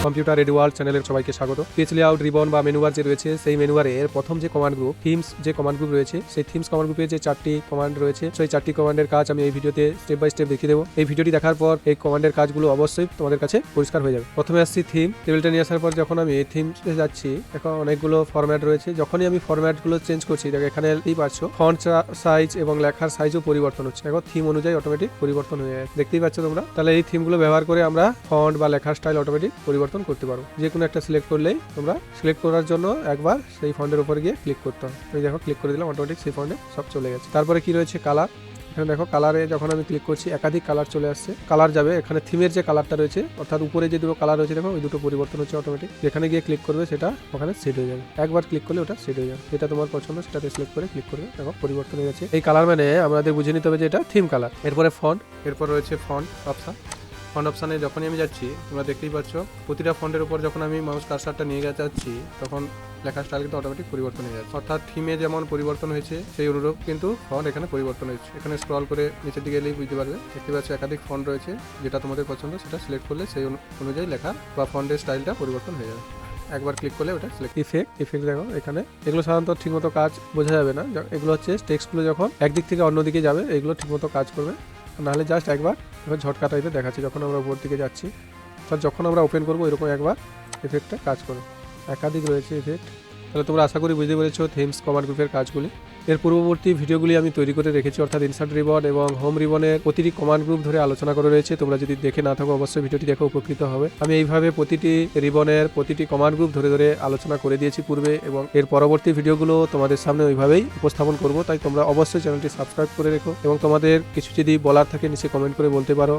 Computer edu world চ্যানেলের সবাইকে স্বাগত। পেজ লেআউট রিবন বা মেনুবার যে রয়েছে সেই মেনুবারের প্রথম যে কমান্ড গ্রুপ থিমস যে কমান্ড গ্রুপ রয়েছে সেই থিমস কমান্ড গ্রুপে যে 4টি কমান্ড রয়েছে সেই 4টি কমান্ডের কাজ আমি এই ভিডিওতে স্টেপ বাই স্টেপ দেখিয়ে দেবো। এই ভিডিওটি দেখার পর এই কমান্ডের কাজগুলো অবশ্যই তোমাদের কাছে পরিষ্কার হয়ে যাবে। প্রথমে আসছি থিম টেবিলটা নিয়ে আসার পর যখন আমি এই থিমসে যাচ্ছি এখন অনেকগুলো ফরম্যাট রয়েছে। যখনই আমি ফরম্যাটগুলো চেঞ্জ করছি দেখো এখানে এই পাচ্ছ ফন্ট সাইজ এবং লেখার সাইজও পরিবর্তন হচ্ছে। এখন থিম অনুযায়ী অটোমেটিক পরিবর্তন হয়ে যায়, দেখতেই পাচ্ছ তোমরা। তাহলে এই থিমগুলো ব্যবহার করে আমরা ফন্ট বা লেখার স্টাইল অটোমেটিক পরিবর্তন করতে পারবো। যে কোনো একটা সিলেক্ট করলেই তোমরা সিলেক্ট করার জন্য একবার সেই ফন্টের উপর গিয়ে ক্লিক করতে হবে। এই দেখো ক্লিক করে দিলাম, অটোমেটিক সেই ফন্টে সব চলে গেছে। তারপরে কি রয়েছে কালার। এখানে দেখো কালারে যখন আমি ক্লিক করছি একাধিক কালার চলে আসছে। কালার যাবে এখানে থিমের যে কালারটা রয়েছে অর্থাৎ উপরে যে দুটো কালার রয়েছে দেখো ওই দুটো পরিবর্তন হচ্ছে অটোমেটিক। যেখানে গিয়ে ক্লিক করবে সেটা ওখানে সেট হয়ে যাবে। একবার ক্লিক করলে ওটা সেট হয়ে যাবে। যেটা তোমার পছন্দ সেটাতে সিলেক্ট করে ক্লিক করবে, দেখো পরিবর্তন হয়ে গেছে। এই কালার মানে আমাদের বুঝে নিতে হবে যে এটা থিম কালার। এরপরে ফন্ট, এরপর রয়েছে ফন্ট অপশন। ফন্ট অপশানে যখনই আমি যাচ্ছি তোমরা দেখতেই পাচ্ছ প্রতিটা ফন্টের উপর যখন আমি মাউস কার্সারটা নিয়ে যাচ্ছি তখন লেখার স্টাইল কিন্তু অটোমেটিক পরিবর্তন হয়ে যাচ্ছে। অর্থাৎ থিমে যেমন পরিবর্তন হয়েছে সেই অনুরূপ কিন্তু ফন্ট এখানে পরিবর্তন হয়েছে। এখানে স্ক্রল করে নিচের দিকে এলেই বুঝতে পারবে, দেখতে পাচ্ছ একাধিক ফন্ট রয়েছে। যেটা তোমাদের পছন্দ সেটা সিলেক্ট করলে সেই অনুযায়ী লেখা বা ফন্টের স্টাইলটা পরিবর্তন হয়ে যাবে। একবার ক্লিক করলে ওটা সিলেক্ট। ইফেক্ট দেখো এখানে এগুলো সাধারণত ঠিকমতো কাজ বোঝা যাবে না। এগুলো হচ্ছে টেক্সটগুলো যখন একদিক থেকে অন্যদিকে যাবে এগুলো ঠিকমতো কাজ করবে, নাহলে জাস্ট একবার এবার ঝটকা টাইপের দেখাচ্ছি। যখন আমরা উপর দিকে যাচ্ছি অর্থাৎ যখন আমরা ওপেন করবো এরকম একবার এফেক্টটা কাজ করবে। একাধিক রয়েছে এফেক্ট। তাহলে তোমরা আশা করি বুঝতে পেরেছো থিমস কমান্ড গ্রুপের কাজগুলি। এর পূর্ববর্তী ভিডিওগুলি আমি তৈরি করে রেখেছি, অর্থাৎ ইনসার্ট রিবন এবং হোম রিবনের প্রতিটি কমান্ড গ্রুপ ধরে আলোচনা করে রয়েছে। তোমরা যদি দেখে না থাকো অবশ্যই ভিডিওটি দেখে উপকৃত হবে। আমি এইভাবে প্রতিটি রিবনের প্রতিটি কমান্ড গ্রুপ ধরে ধরে আলোচনা করে দিয়েছি পূর্বে, এবং এর পরবর্তী ভিডিওগুলো তোমাদের সামনে ওইভাবেই উপস্থাপন করব। তাই তোমরা অবশ্যই চ্যানেলটি সাবস্ক্রাইব করে রেখো এবং তোমাদের কিছু যদি বলার থাকে নিচে কমেন্ট করে বলতে পারো।